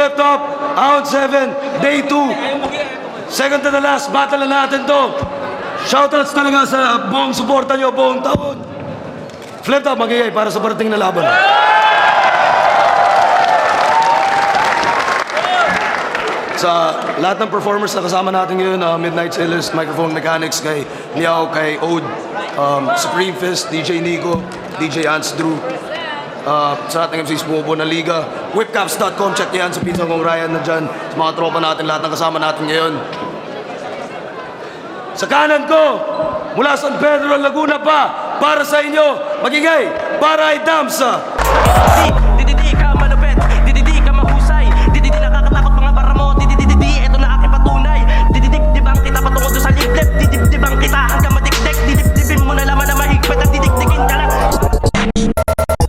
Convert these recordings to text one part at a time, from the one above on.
Flip Top, Out 7, Day 2. Second to the last, battle na natin to. Shoutouts talaga sa buong suporta nyo, buong taon. Flip Top, magigay para sa parating na laban. Sa lahat ng performers na kasama natin ngayon, Midnight Sailors, Microphone Mechanics, kay Liao, kay Ode, Supreme Fist, DJ Nico, DJ Ants Drew, sa ating MCs bumubuo na liga, whipcaps.com, check yan sa pizza kong Ryan na dyan, sa mga tropa natin, lahat ng kasama natin ngayon. Sa kanan ko, mula San Pedro, Laguna pa, para sa inyo, magigay, para ay Damsa. Dididi ka malupit, dididi ka mahusay, dididi nakakatakot mga bara mo, dididi, eto na aking patunay, dididibang kita patungo doon sa liblib, didibang kita hanggang madikdik, didibdibin mo na laman na mahigpit at didikdikin ka lang.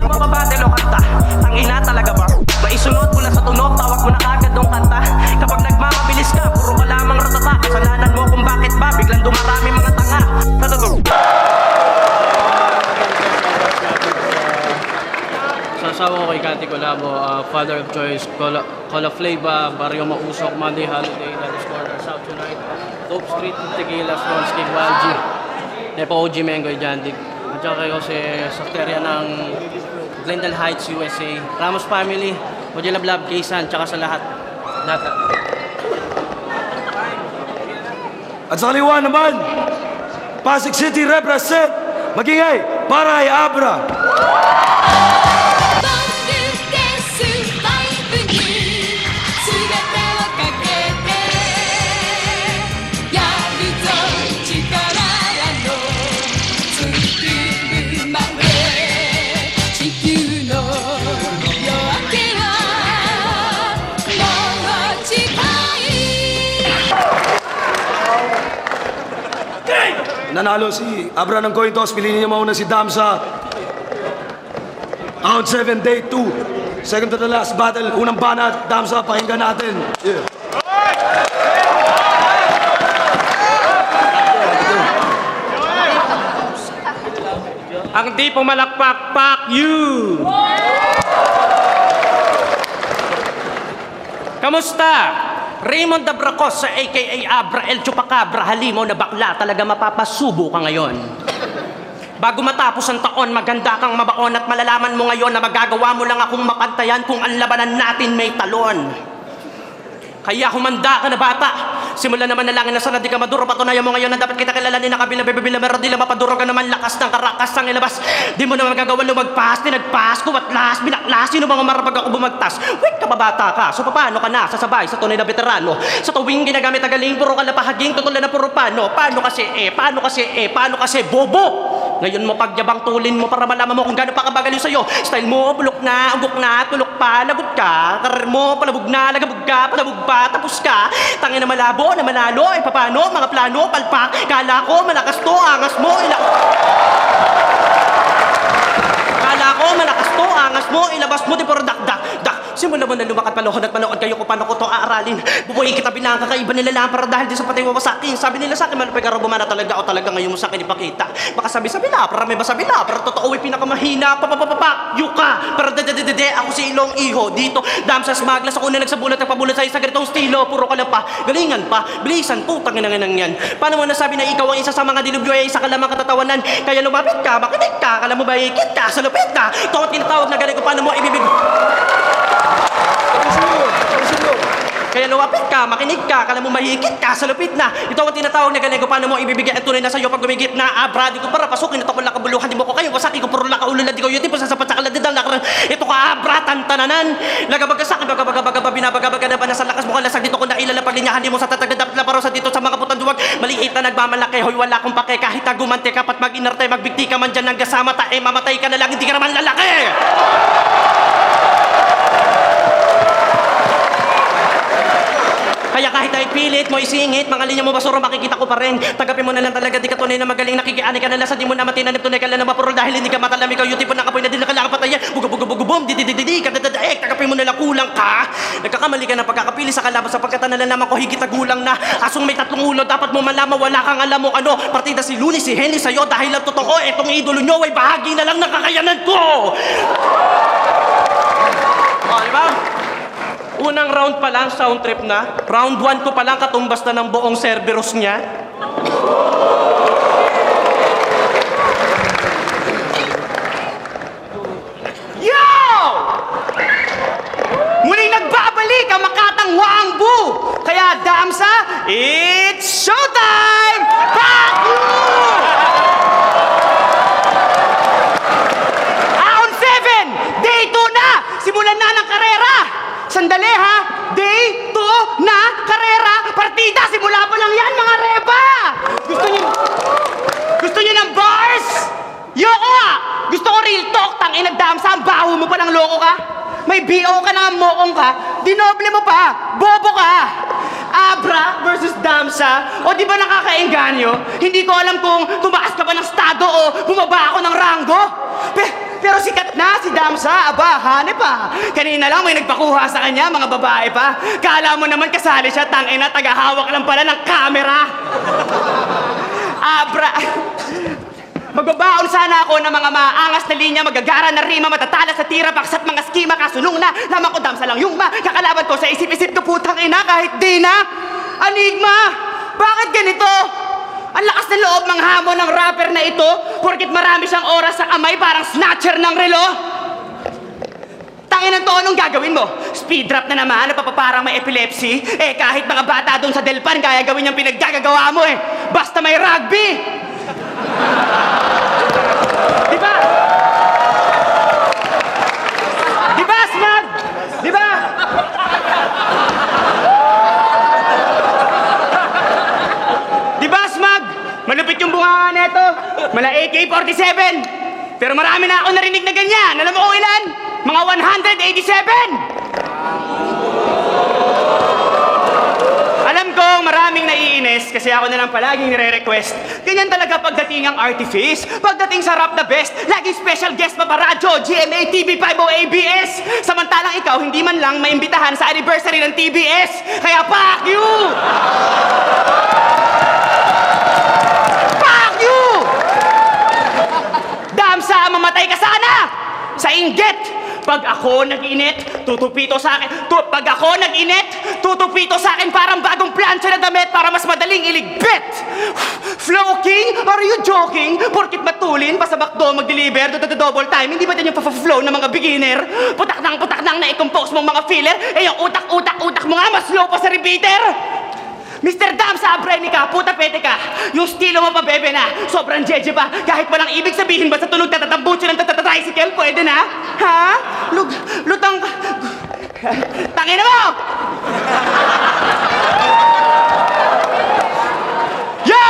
Mababate lo kanta, tangina talaga ba? Maisunod mula sa tunog, tawag mo na kagad nung kanta. Kapag nagmamabilis ka, puro ka lamang ratata, kasalanan mo kung bakit ba, biglang dumarami mga tanga. Sasawa ko kay Kati Colabo, Father of Choice, Cola Flava, Barrio Mausok, Monday Holiday, Daddy's Corner, South Tonight, Dope Street, Tequila, Stones, King Wild G, Nepo OG Mengoy, Jandig. At saka kayo si Sakteria ng Glendale Heights, USA, Ramos Family, Mojela Blab, Kaysan, tsaka sa lahat. At sa kaliwa naman, Pasig City represent, magingay, para ay Abra. Nanalo si Abra ng coin toss. Piliin niya mauna si Damsa. Out 7, Day 2. Second to the last battle. Unang banat. Damsa, pakinggan natin. Yeah. Ang di pumalakpak, pak you! Kamusta? Raymond Dabracos sa aka Abra El Chupacabra, halimaw na bakla, talaga mapapasubo ka ngayon. Bago matapos ang taon, maganda kang mabaon at malalaman mo ngayon na magagawa mo lang akong mapantayan kung ang labanan natin may talon. Kaya humanda ka na bata. Simulan naman nalangin na sana di ka maduro. Patunayan mo ngayon na dapat kita kilalanin na kabila bebebila merodila mapaduro ka naman lakas ng karakas ng ilabas. Di mo na magagawa lumagpas, tinagpas, kumatlas, binaklas, sino mga marabag ako bumagtas. Wait ka babata ka, so paano ka na sasabay sa tunay na veterano? Sa tuwing ginagamit ang galing, puro ka napahaging, tutulan na puro paano. Paano kasi bobo? Ngayon mo pagyabang tulin mo para malaman mo kung gaano pa kabagal yung sa'yo. Style mo, bulok na, ugok na, tulok pa, lagot ka. Karir mo, palabog na, lagabog ka, palabog pa, tapos ka. Tangin na malabo, na manalo, ay papano, mga plano, palpak. Kala ko, malakas to, angas mo, Kala ko, malakas to, angas mo, ilabas mo, di puro dak. Simula mo na lumakat palohon at manood kayo kung paano ko ito aaralin. Bubuhin kita bilang kakaiba nila lang para dahil di sa patay mo sa akin. Sabi nila sa akin, malapay ka raw bumana talaga o talaga ngayon mo sa akin ipakita. Baka sabi-sabi na, para may masabi na, para totoo ay pinakamahina, yuka. Pero dadadadade, ako si Ilong Iho. Dito, Damsas Maglas, ako na nagsabulat at pabulat sa ganitong estilo. Puro ka lang pa, galingan pa, bilisan, putang ina yan. Paano mo nasabi na ikaw ang isa sa mga dilubyo ay isa ka lamang katatawanan? Kaya lumapit ka, makinig ka, kala mo ba ikit ka, sa lupit ka. Ito ang tinatawag na galing ko, paano mo ibibig... Kaya lumapit ka, makinig ka, kala mo mahigit ka, sa lupit na. Ito ang tinatawag na galing ko, paano mo ibibigay ang tunay na sa'yo pag gumigit na abra. Di ko para pasukin, ito ko lang kabuluhan, di mo ko kayo, wasaki ko puro lakaululan, di ko yun, di po sasapat sa kaladidal, ito ka abra, tantananan. Lagabag ka sa akin, bagabagabagaba, binabagabaga na ba nasa lakas mo kalasag, dito ko na ilala paglinyahan, di mo sa tatagad, dapat laparosa dito sa mga putang duwag. Maliit na nagmamalaki, hoy wala kong pake, kahit agumante ka, pat mag-inarte, magbigti ka man dyan ng gasama, mamatay ka na lang, hindi ka naman lalaki. Kaya kahit ay pilit mo isingit, mga linya mo basura makikita ko pa rin. Tagapin mo na lang talaga, di ka tunay na magaling, nakikiani ka na lang sa di mo na matinanip, tunay ka lang na mapurol dahil hindi ka matalam, ikaw yung tipo ng kapoy na di na kailangan patayan. Bugabugabugabum, dididididi, kadadadaek, tagapin mo na lang kulang ka. Nagkakamali ka ng pagkakapili sa kalaban sapagkat nalalaman ko higit na gulang na. Asong may tatlong ulo, dapat mo malaman, wala kang alam mo ano. Partida si Luni, si Henry sa'yo dahil ang totoo, etong idolo nyo ay bahagi na lang ng kakayanan ko. O, di ba? Unang round pa lang, sound trip na. Round 1 ko pa lang, katumbas na ng buong Cerberus niya. Yo! Muling nagbabalik ang Makatang Wangbu! Kaya Damsa, it's showtime! Fuck you! Round 7, day 2 na! Simulan na ng karera! Sandali ha! Day 2 na karera! Partida! Simula pa lang yan mga reba! Gusto niyo ng bars? Yoko nga! Gusto ko real talk, tangina Damsa, ang baho mo pa ng loko ka? May BO ka na, mokong ka, dinoble mo pa, bobo ka! Abra versus Damsa, o di ba nakakaengganyo? Hindi ko alam kung tumaas ka ba ng estado o bumaba ako ng ranggo. Pero sikat na si Damsa, aba, hanep pa. Kanina lang may nagpakuha sa kanya, mga babae pa. Kala mo naman kasali siya, tangina, tagahawak lang pala ng kamera. Abra... Magbabaon sana ako ng mga maangas na linya, magagara na rima, matatala sa tira, paksat mga skima, kasunong na, lamang ko Damsa lang yung kakalaban ko sa isip-isip ko putang ina kahit di na. Anigma, bakit ganito? Ang lakas ng loob ng hamon ng rapper na ito, porkit marami siyang oras sa kamay, parang snatcher ng relo. Tangin ng to, anong gagawin mo? Speed rap na naman, napapaparang may epilepsy. Eh kahit mga bata doon sa Delpan, kaya gawin yung pinaggagawa mo eh. Basta may rugby. Diba? Diba, Smag? Diba? Diba, Smag? Malupit yung bunga neto. Mala AK-47. Pero marami na ako narinig na ganyan. Alam mo kung ilan? Mga 187. Alam ko, maraming naiinis kasi ako na lang palaging nire-request. Ganyan talaga pagdating ang artifice. Pagdating sa Rap the Best, laging special guest paparadyo, GMA TV5 o ABS. Samantalang ikaw, hindi man lang maimbitahan sa anniversary ng TBS. Kaya fuck you! Fuck you! Damsa, mamatay ka sana! Sa inggit! Pag ako nag-init, tutupito sa akin. Pag ako nag-init, tutupito sa akin parang bagong plancha na damit para mas madaling iligpit. Flow King, are you joking? Porkit matulin, pasabakdo, mag-deliver, double time. Hindi ba din yung flow ng mga beginner? Putak nang na-compose mong mga filler. Eh yung utak mo nga, mas slow pa sa repeater. Mr. Damsa, abreni ka, puta pete ka. Yung estilo mo pa, bebe na. Sobrang jeje pa. Kahit walang ibig sabihin ba sa tunog tatatambutso ng tricycle, pwede na? Ha? Lutang ka. Tangina mo! Yo!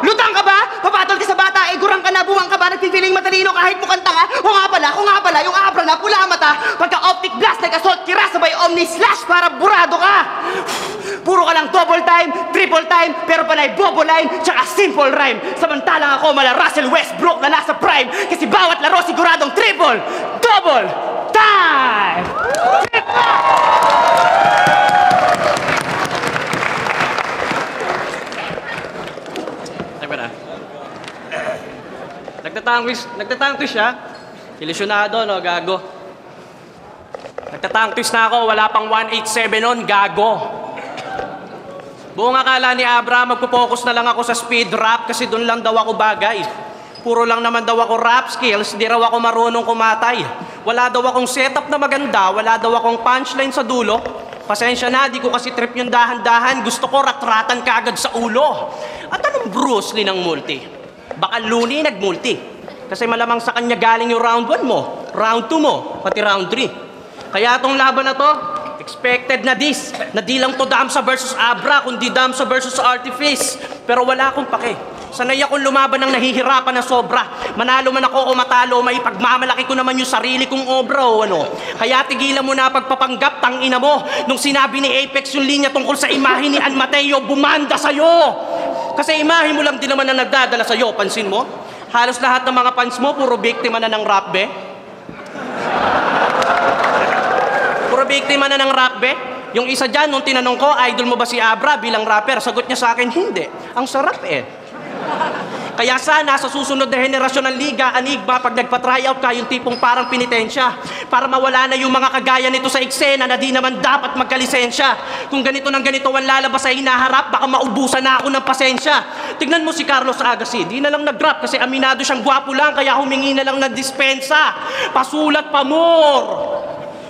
Lutang ka ba? Papatol ka sa bata, gurang ka na, buwang ka ba? Nagpipiling matalino kahit mukhang tanga? O nga pala, yung abra na, pula mata. Pagka optic blast, nag-assault kira, sabay omni slash para burado ka. Puro ka lang double time, triple time, pero panay bobo line, tsaka simple rhyme. Samantalang ako mala Russell Westbrook na nasa prime, kasi bawat laro siguradong triple, double time! Nagtatang twist siya. Ilusyonado, no, gago. Nagtatang twist na ako, wala pang 187 nun, gago. Buong akala ni Abra, magpo-focus na lang ako sa speed rap kasi doon lang daw ako bagay. Puro lang naman daw ako rap skills, di raw ako marunong kumatay. Wala daw akong setup na maganda, wala daw akong punchline sa dulo. Pasensya na, di ko kasi trip yung dahan-dahan. Gusto ko ratratan kaagad sa ulo. At anong Bruce Lee ng multi? Baka Looney nag-multi. Kasi malamang sa kanya galing yung round 1 mo, round 2 mo, pati round 3. Kaya itong laban na to, expected na this, na di lang to Damsa versus Abra, kundi Damsa versus Artifice. Pero wala akong pake. Sanay akong lumaban ng nahihirapan na sobra. Manalo man ako o matalo, may pagmamalaki ko naman yung sarili kong obra o ano. Kaya tigilan mo na pagpapanggap, tangina mo. Nung sinabi ni Apex yung linya tungkol sa imahe ni Ann Mateo, bumanda sa'yo. Kasi imahe mo lang din naman na nagdadala sa'yo, pansin mo? Halos lahat ng mga fans mo, puro biktima na ng rap, be. Puro biktima na ng rap, be. Yung isa dyan, nung tinanong ko, idol mo ba si Abra bilang rapper? Sagot niya sa akin, hindi. Ang sarap eh. Kaya sana sa susunod na henerasyon ng Liga, Enigma, pag nagpa-tryout ka, yung tipong parang pinitensya. Para mawala na yung mga kagaya nito sa eksena na di naman dapat magkalisensya. Kung ganito ng ganito ang lalabas sa hinaharap, baka maubusan na ako ng pasensya. Tignan mo si Carlos Agassi, di na lang nag-rap kasi aminado siyang gwapo lang, kaya humingi na lang ng dispensa. Pasulat pa more.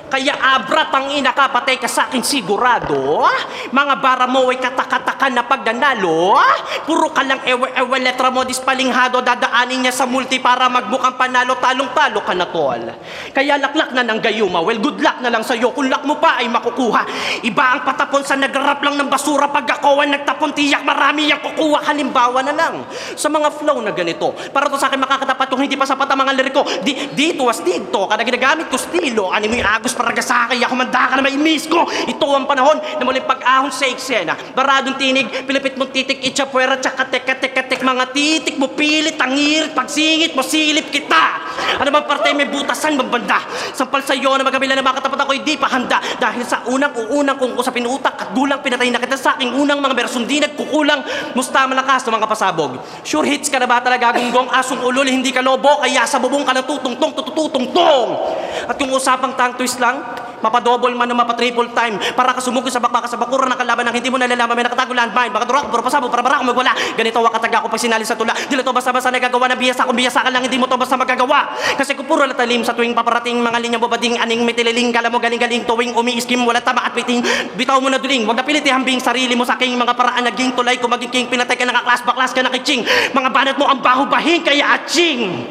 Kaya abra tangina ka, patay ka sa akin sigurado. Mga bara mo ay katakatakan na pagdanalo. Puro ka lang ewe letra mo dispalinghado, dadaanin niya sa multi para magmukhang panalo, talong-talo ka na tol. Kaya laklak na ng gayuma, well good luck na lang sa'yo, kung luck mo pa ay makukuha. Iba ang patapon sa nagrarap lang ng basura, pag ako ang nagtapon tiyak marami yung kukuha. Halimbawa na lang sa mga flow na ganito, para to sa akin makakatapat kung hindi pa sapat ang mga liriko. Dito was dito, kada ginagamit ko stilo, ano mo yung agos para gasakay, ako manda ka na maimis ko. Ito ang panahon na muling pag-ahon sa eksena. Baradong tinig, pilipit mong titik, itsapuera, tsaka tek, mga titik mo, pilit, tangirit, pagsingit mo, silip kita. Ano bang parte may butasan, banda? Sampal sa'yo na magkabila na makatapat ako, hindi pa handa. Dahil sa unang kung usapin utak at gulang, pinatay na kita sa aking unang mga bersong di nagkukulang. Musta malakas ng mga pasabog. Sure hits ka na ba talaga, gunggong, asong ulol, hindi ka lobo, kaya sa bubong ka ng tutungtong. At kung usapang tang twist lang, mapadouble man o mapatriple time para kasumugod sa bakbaka sa bakura ng kalaban ng hindi mo nalalaman may nakatago landmine. Baka durok, puro pasabog, para bara ako magwala. Ganito wakataga ko pag sinali sa tula. Dila to basta-basta nagagawa na biyasa. Kung biyasa ka lang, hindi mo to basta magagawa. Kasi kung puro latalim sa tuwing paparating mga linyang babading aning mitililing, kala mo galing-galing tuwing umiiskim, wala tama at piting. Bitaw mo na duling, wag na pilit ihambing sarili mo sa aking mga paraan. Naging tulay ko maging king, pinatay ka nakaklas, baklas ka nakiching. Mga banat mo ang baho-bahing, kaya aching.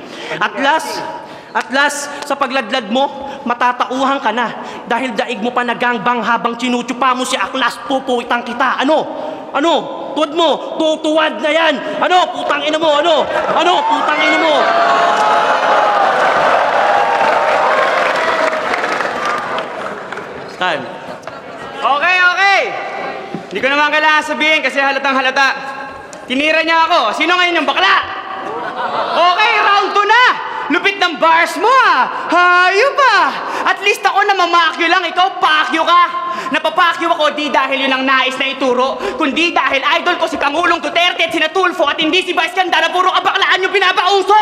At last, sa pagladlad mo, matatauhan ka na. Dahil daig mo pa nagangbang habang chinuchupa mo si Aklas, pupuwitang kita. Ano? Tuwad mo, tutuwad na yan. Ano? Putang ina mo, ano? Putang ina mo. Time. Okay. Hindi ko naman kailangan sabihin kasi halatang halata. Tinira niya ako. Sino ngayon yung bakla? Okay, round 2 na. Lupit ng bars mo Hayop At least ako na mamakyo lang, ikaw pakyo ka. Napapakyo ako di dahil yun ang nais na ituro, kundi dahil idol ko si Pangulong Duterte at sina Tulfo at hindi si Vice Ganda na puro kabaklaan yung pinapauso.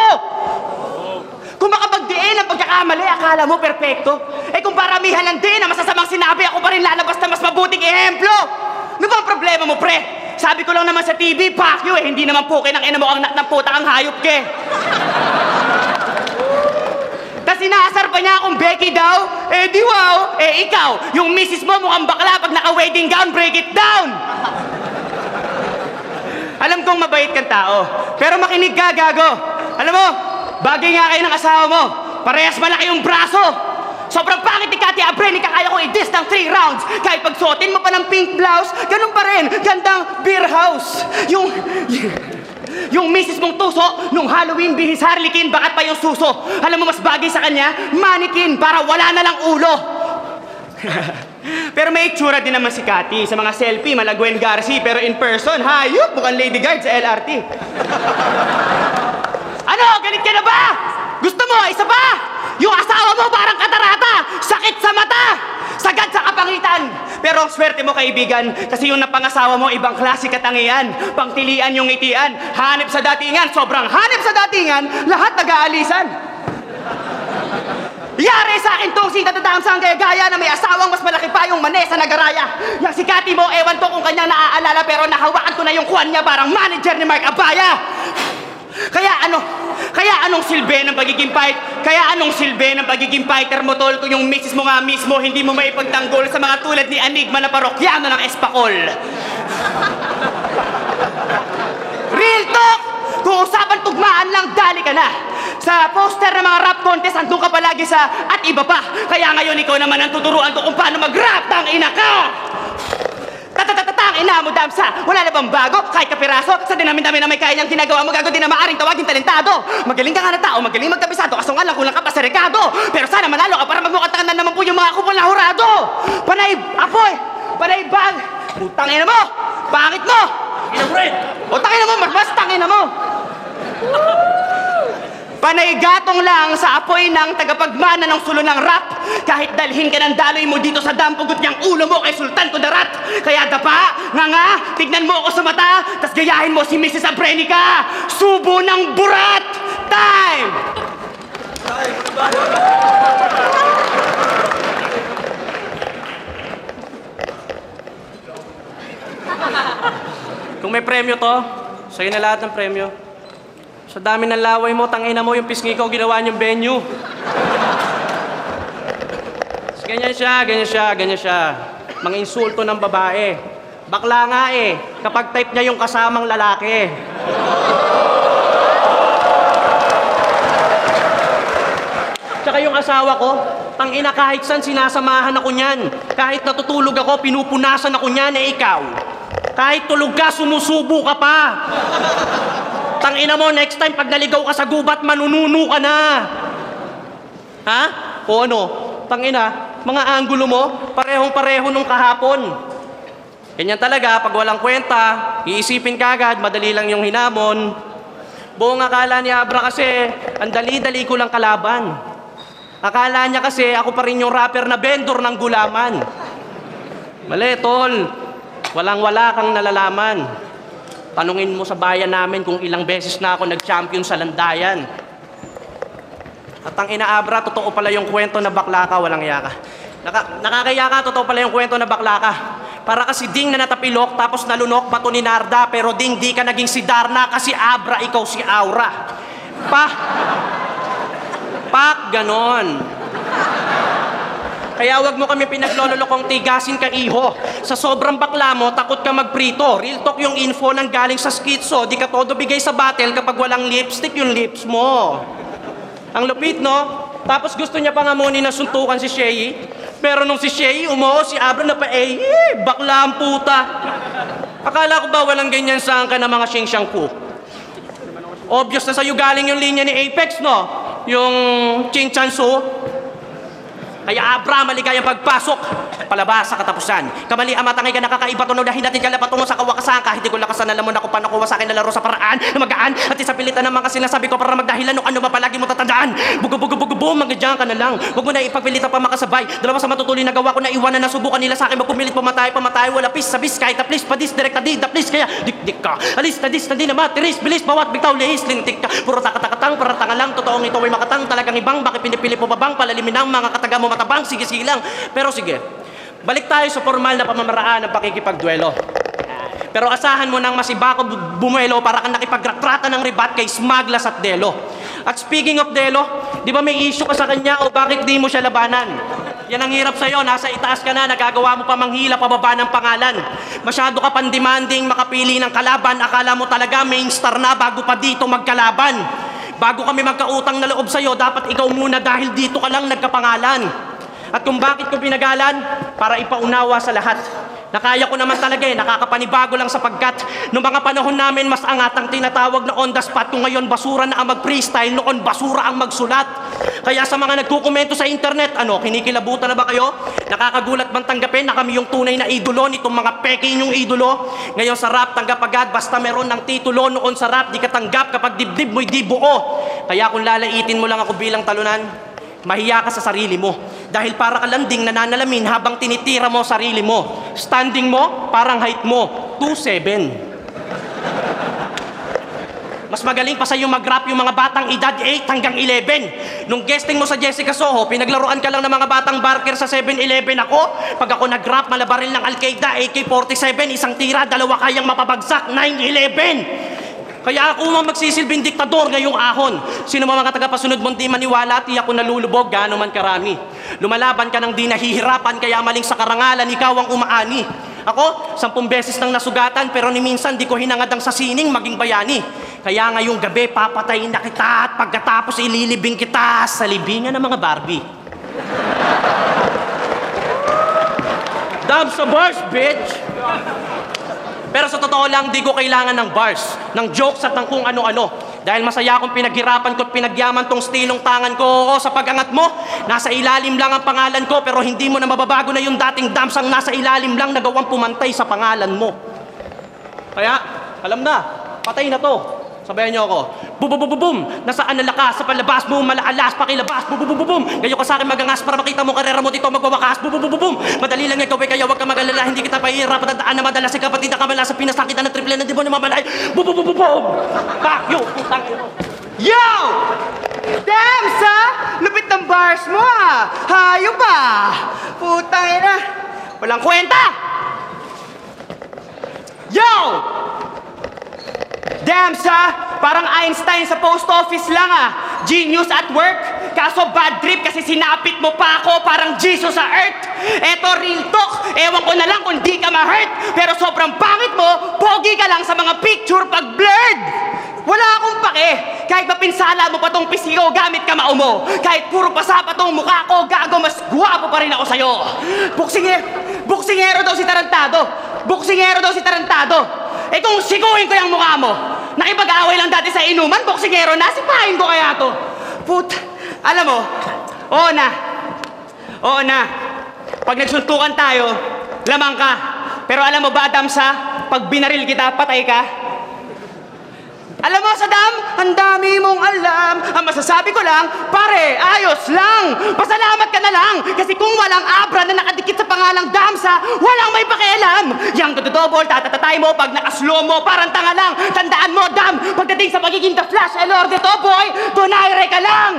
Kung makapagdiin ang pagkakamali, akala mo perpekto. Kung paramihan lang din na masasamang sinabi, ako pa rin lalabas na mas mabuting ehemplo. Ano ba ang problema mo, pre? Sabi ko lang naman sa TV, pakyo hindi naman puke ng ina mo ang ng puta ang hayop ke. Tas sinasar pa niya akong Becky daw. Di wow. Ikaw, yung misis mo mukhang bakla pag naka-wedding gown, break it down. Alam kong mabait kang tao, pero makinig ka, gago. Alam mo, bagay nga kayo ng asawa mo. Parehas malaki yung braso. Sobrang pangit ni Katy Abre, kaya ko i-diss ng 3 rounds. Kahit pagsuotin mo pa ng pink blouse, ganun pa rin, gandang beer house. Yung misis mong tuso, nung Halloween bihis harlequin, bakat pa yung suso. Alam mo mas bagay sa kanya, mannequin, para wala na lang ulo. Pero may itsura din naman si Katy. Sa mga selfie, mala Gwen Garcia, pero in person, hayop, mukhang Lady Guard sa LRT. Ano, galit ka na ba? Gusto mo, isa pa? Yung asawa mo parang katarata, sakit sa mata, sagad sa kapangitan. Pero swerte mo kaibigan, kasi yung napangasawa mo ibang klase katangian, pangtilian yung ngitian, hanip sa datingan, sobrang hanip sa datingan, lahat nag-aalisan. Yari sa akin tong si tatadamsang gaya-gaya na may asawang mas malaki pa yung manesa na garaya. Yang si Katy mo, ewan ko kung kanyang naaalala, pero nahawakan ko na yung kwan niya parang manager ni Mark Abaya. Kaya anong silbi ng pagiging fighter mo, tol, kung yung misis mo nga mismo hindi mo maipagtanggol sa mga tulad ni Enigma na parokyano ng Espacol. Real talk! Kung usapan tugmaan lang, dali ka na. Sa poster ng mga rap contest, andun ka palagi sa at iba pa. Kaya ngayon ikaw naman ang tuturuan ko kung paano mag-rap, tang ina ka! Tatatatang ina mo, damsa! Wala na bang bago? Kahit kapiraso, sa dinamin-dami na may kaya niyang ginagawa mo, gago din na maaring tawagin talentado. Magaling ka nga na tao, magaling magkabisado, kaso nga lang kulang ka pa sa rekado. Pero sana manalo ka para magmukatakan na naman po yung mga kupon na hurado. Panay, apoy! Panay bag! Putang ina mo! Pangit mo! O tangina mo, mas tangina mo! ay gatong lang sa apoy ng tagapagmana ng sulo ng rap. Kahit dalhin ka ng daloy mo dito sa dampugot niyang ulo mo kay Sultan Kudarat. Kaya dapa, nga, tignan mo ako sa mata, tas gayahin mo si Mrs. Abrenica. Subo ng burat! Time! Kung may premyo to, sa'yo na lahat ng premyo. Sa dami ng laway mo, tangina mo yung pisngi ko, ginawa niyong venue. Ganyan siya. Mga insulto ng babae. Bakla nga eh, kapag type niya yung kasamang lalaki. Tsaka yung asawa ko, tangina kahit saan sinasamahan ako niyan. Kahit natutulog ako, pinupunasan ako niyan, eh ikaw. Kahit tulog ka, sumusubo ka pa. Tangina mo, next time pag naligaw ka sa gubat, manununo ka na. Ha? O ano? Tangina, mga anggulo mo, parehong-pareho nung kahapon. Ganyan talaga, pag walang kwenta, iisipin ka agad, madali lang yung hinamon. Buong akala ni Abra kasi, ang dali-dali ko lang kalaban. Akala niya kasi, ako pa rin yung rapper na vendor ng gulaman. Mali, tol. Walang-wala kang nalalaman. Tanungin mo sa bayan namin kung ilang beses na ako nag-champion sa landayan. At ang inaabra, totoo pala yung kwento na bakla ka, walang iya ka. Nakakaya ka, totoo pala yung kwento na bakla ka. Para kasi ding na natapilok, tapos nalunok bato ni Narda, pero ding di ka naging si Darna kasi Abra, ikaw si Aura. Pak, ganon. Kaya wag mo kami pinaglololokong tigasin ka, iho. Sa sobrang bakla mo, takot ka magprito. Real talk yung info nang galing sa skitso. Di ka todo bigay sa battle kapag walang lipstick yung lips mo. Ang lupit, no? Tapos gusto niya pa nga muni na suntukan si Shay. Pero nung si Shay umuo, si Abra na pa bakla ang puta. Akala ko ba walang ganyan saan ka na mga sing-siyang ko? Obvious na sa'yo galing yung linya ni Apex, no? Yung Chinchansu. Kaya Abra, maligayang pagpasok. Palabas sa katapusan. Kamali ang matangay ka nakakaiba tunog na hinatid ka lapatungo sa kawakasan. Kahit di ko lakasan, alam mo na kung paano kuha sa akin na laro sa paraan na magaan. At isapilitan naman kasi sinasabi ko para magdahilan nung ano ba palagi mo tatandaan. Bugo, magandyan ka na lang. Huwag mo na ipagpilitan pa makasabay. Dalawa sa matutuloy na gawa ko na iwanan na subukan nila sa akin. Magpumilit pamatay, wala pis, sabis, kahit na please, padis, direct na please. Kaya dik ka. Alis na di na matiris, bilis, bawat bigtaw, lihis, lintik ka. Puro takatang, para tanga lang. Totoong ito ay makatang, talagang ibang. Bakit pinipili mo babang, palalimin ang mga kataga mo matabang. Sige lang. Pero sige, balik tayo sa formal na pamamaraan ng pakikipagduelo. Pero asahan mo nang masibako bumuelo para kang nakipagretrata ng ribat kay Smaglas at Delo. At speaking of Delo, di ba may issue ka sa kanya o bakit di mo siya labanan? Yan ang hirap sa'yo, nasa itaas ka na, nagagawa mo pa manghila pababa ng pangalan. Masyado ka pang demanding makapili ng kalaban, akala mo talaga main star na bago pa dito magkalaban. Bago kami magkautang na loob sa'yo, dapat ikaw muna dahil dito ka lang nagkapangalan. At kung bakit ko pinagalan, para ipaunawa sa lahat. Nakaya ko naman talaga nakakapanibago lang sapagkat noong mga panahon namin mas angat ang tinatawag na on the spot. Kung ngayon basura na ang mag-freestyle, noon basura ang magsulat. Kaya sa mga nagkukomento sa internet, kinikilabutan na ba kayo? Nakakagulat bang tanggapin na kami yung tunay na idolo nitong mga peke yung idolo? Ngayon sa rap, tanggap agad basta meron ng titulo. Noon sa rap, di ka tanggap kapag dibdib mo'y di buo. Kaya kung lalaitin mo lang ako bilang talunan, mahiya ka sa sarili mo. Dahil para ka landing nananalamin habang tinitira mo sarili mo. Standing mo, parang height mo, 2'7". Mas magaling pa sa'yo mag-rap yung mga batang edad 8 hanggang 11. Nung guesting mo sa Jessica Soho, pinaglaruan ka lang ng mga batang barker sa 7-Eleven ako. Pag ako nag-rap, malabaril ng Al-Qaeda, AK-47, isang tira, dalawa kayang mapabagsak, 9-11. Kaya ako mang magsisilbing diktador ngayong ahon. Sino mga tagapasunod mong di maniwala, tiyak ko nalulubog, gaano man karami. Lumalaban ka ng di nahihirapan, kaya maling sa karangalan, ikaw ang umaani. Ako, 10 beses nang nasugatan, pero ni minsan di ko hinangad ang sasining maging bayani. Kaya ngayong gabi, papatayin na kita at pagkatapos ililibing kita sa libingan ng mga Barbie. Dab sa bars, bitch! Pero sa totoo lang, di ko kailangan ng bars, ng jokes at ng kung ano-ano. Dahil masaya akong pinaghirapan ko at pinagyaman tong stilong tangan ko. Oo, sa pag-angat mo, nasa ilalim lang ang pangalan ko, pero hindi mo na mababago na yung dating damsang nasa ilalim lang nagawang pumantay sa pangalan mo. Kaya, alam na, patay na to. Sabayan niyo ako. Bum! Nasaan na lakas sa palabas mo? Malaalas, pakilabas. Bum! Ngayon ka sa akin magangas para makita mo karera mo dito magwawakas. Bum! Madali lang ikaw kaya wag ka mag-alala. Hindi kita pahihirap. Tandaan na madalas si kapatid na kamala sa Pinas. Nakita ng triple na di mo na mamalay. Bum! Fuck you! Putang ina mo. Yo! Damn, sa! Lupit ng bars mo, ah! Hayop, ah! Putang ina! Walang kwenta! Yo! Damn, sa! Parang Einstein sa post office lang, ah! Genius at work! Kaso bad trip kasi sinapit mo pa ako parang Jesus sa earth! Eto, real talk! Ewan ko na lang kung di ka ma-hurt! Pero sobrang pangit mo, pogi ka lang sa mga picture pag blurred! Wala akong pake! Kahit mapinsala mo pa tong pisiko, gamit ka maumo! Kahit puro pasa pa tong mukha ko, gago, mas guwapo pa rin ako sa'yo! Buksingero daw si Tarantado! Buksingero daw si Tarantado! Eh kung sikuhin ko yung mukha mo, nakipag-away lang dati sa inuman, buksingero na, sipahin ko kaya to! Alam mo, oo na, pag nagsuntukan tayo, lamang ka. Pero alam mo ba, Damsa, pag binaril kita, patay ka? Alam mo, Saddam, ang dami mong alam. Ang masasabi ko lang, pare, ayos lang. Pasalamat ka na lang. Kasi kung walang abra na nakadikit sa pangalang Damsa, walang may pakialam. Yang dodobol, tatatatay mo pag nakaslow mo, parang tanga lang. Tandaan mo, Dam, pagdating sa pagiging The Flash, Lord to boy, donaire ka lang.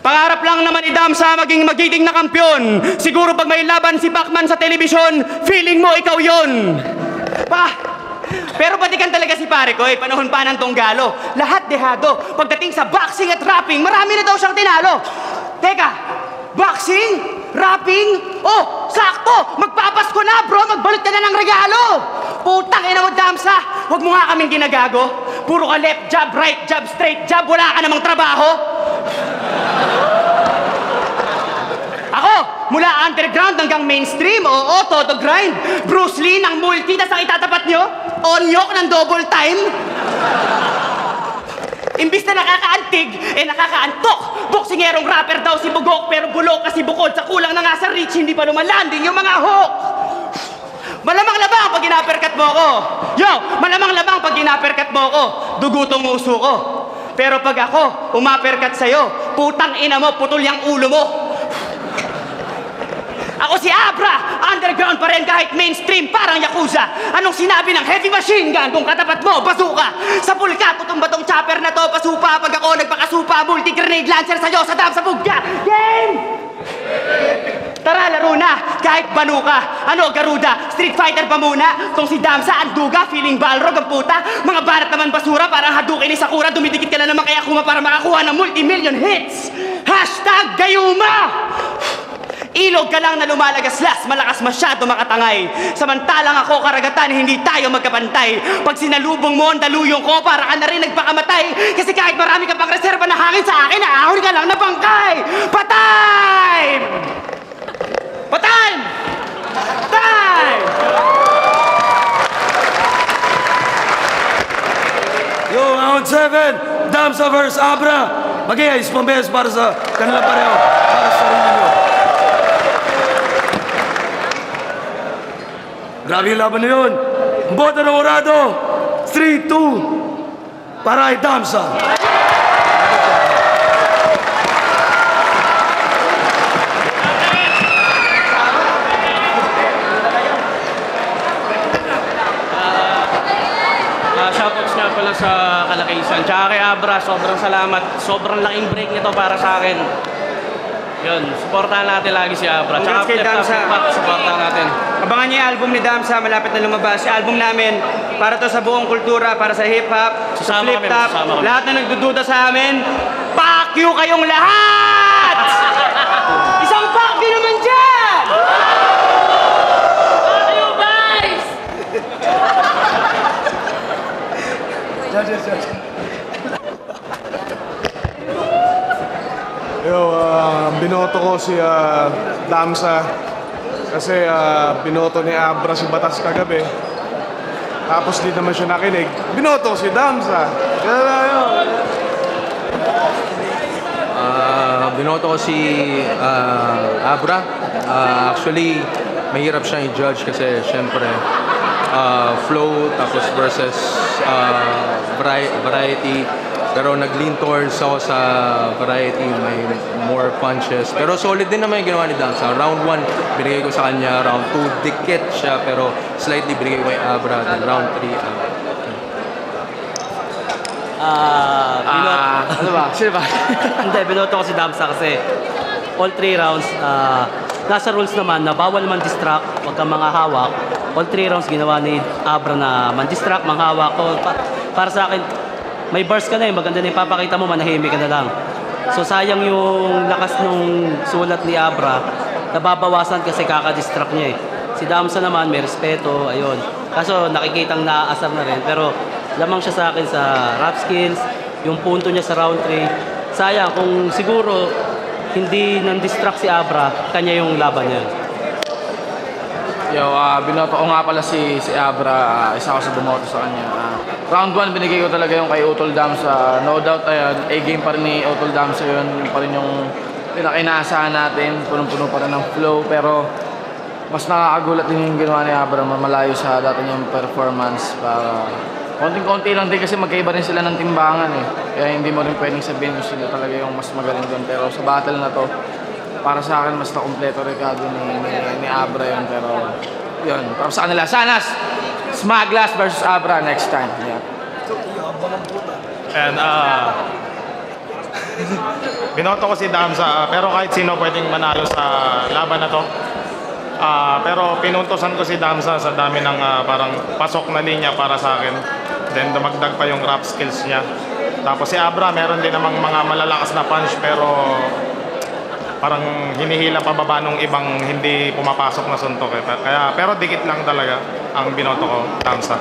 Pangarap lang naman ni Damsa maging magiting na kampyon. Siguro pag may laban si Pacman sa telebisyon, feeling mo ikaw yon. Pero batikan talaga si pare ko, panahon pa ng Tunggalo. Lahat dehado. Pagdating sa boxing at rapping, marami na daw siyang tinalo. Teka, boxing? Rapping? Oh, sakto! Magpapasko na, bro! Magbalot ka na ng regalo! Putang ina mo, Damsa! Huwag mo nga kaming ginagago. Puro ka left jab, right jab, straight jab, wala ka namang trabaho. Ako, mula underground hanggang mainstream, oo, todo grind. Bruce Lee ng multi, tas ang itatapat nyo, onyok ng double time. Imbis na nakakaantig, nakakaantok. Boksingerong rapper daw si Bugok, pero bulok kasi bukod sa kulang na nga sa reach, hindi pa lumalanding yung mga hook. Malamang labang pag ginaperkat mo ko. Yo, malamang labang pag ginaperkat mo ko, dugutong uso ko. Pero pag ako, umaperkat sa'yo, putang ina mo, putol yung ulo mo. Ako si Abra, underground pa rin kahit mainstream, parang Yakuza. Anong sinabi ng heavy machine gun kung katapat mo, bazooka? Sa pulka, tutumba tong chopper na to, pasupa. Pag ako nagpakasupa, multi-grenade lancer sa'yo, Saddam sa bugya. Game! Tara, laro na, kahit banuka. Ano, Garuda, Street Fighter pa muna. Tong si Damsa, Anduga, feeling Balrog ang puta. Mga banat naman basura, parang Hadouken ni Sakura. Dumidikit ka na naman kaya kuma para makakuha ng multi-million hits. Hashtag Gayuma! Ilog ka lang na lumalagaslas, malakas masyado makatangay. Samantalang ako karagatan, hindi tayo magkapantay. Pag sinalubong mo ang daluyong ko, para ka na rin nagpakamatay. Kasi kahit marami ka pang reserba na hangin sa akin, naahon ka lang na bangkay. Patay! Patay! Patay! Yo, round 7, Damsa vs. Abra. Mag-iayos pambes para sa kanila pareho. Para sa sarili nyo. Grabe yung laban na yun. Ang boto ng Orado, 3-2 para kay Damsa. Shoutouts nga pala sa Kalakaisan. Tsaka kay Abra, sobrang salamat. Sobrang laking break nito para sa akin. Yun, supportahan natin lagi si Abra. Tsaka Congrats kay Damsa. supportahan natin. Abangan niyo yung album ni Damsa, malapit na lumabas. Yung album namin, para to sa buong kultura, para sa hip-hop, sa Sasama kami, flip-top. sasama kami. Lahat na nagdududa sa amin, fuck you kayong lahat! Isang fuck you naman dyan! Fuck you guys! Yo, binoto ko si Damsa kasi binoto ni Abra si Batas kagabi. Tapos di naman siya nakinig. Binoto ko si Damsa. Kaya na yun. Binoto ko si Abra. Actually, mahirap siyang i-judge kasi syempre flow, tapos versus variety. Pero nag-lean towards ako sa variety, may more punches. Pero solid din naman yung ginawa ni Damsa. Round 1, binigay ko sa kanya. Round 2, dikit siya, pero slightly binigay ko kay Abra. Then round 3, Ano ba? Sino ba? Hindi, binoto ko si Damsa kasi all 3 rounds, nasa rules naman na bawal man-distract, huwag kang mga hawak. All 3 rounds ginawa ni Abra na man-distract, manghawak ko. Para sa akin, may burst ka na maganda na ipapakita mo, manahimik ka na lang. So sayang yung lakas nung sulat ni Abra, nababawasan kasi kakadistract niya eh. Si Damsa naman may respeto, ayun. Kaso nakikitang naaasar na rin, pero lamang siya sa akin sa rap skills, yung punto niya sa round 3. Sayang kung siguro hindi nang-distract si Abra, kanya yung laban niya. Yo, binoto ko nga pala si Abra, isa ako sa bumoto sa kanya. Round 1, binigay ko talaga yung kay Utol Damsa. No doubt, A-game pa rin ni Utol Damsa yun. Yun pa rin yung pinaka-inaasahan natin. Punong-puno pa rin ng flow. Pero mas nakakagulat din yung ginawa ni Abra. Malayo sa dati niyang performance. Para konting-konti lang din kasi magkaiba rin sila ng timbangan eh. Kaya hindi mo rin pwedeng sabihin kung sino talaga yung mas magaling doon. Pero sa battle na to, para sa akin mas na-kompleto rekado ni Abra yun. Pero yun, para sa kanila. Sanas! Smaglas versus Abra next time. Yeah. And binoto ko si Damsa, pero kahit sino pwedeng manalo sa laban na to. Pero pinuntosan ko si Damsa sa dami ng parang pasok na linya para sa akin. Then dumagdag pa yung rap skills niya. Tapos si Abra meron din namang mga malalakas na punch pero parang hinihila pababa nung ibang hindi pumapasok na suntok eh. Kaya, pero dikit lang talaga ang binoto ko, Damsa.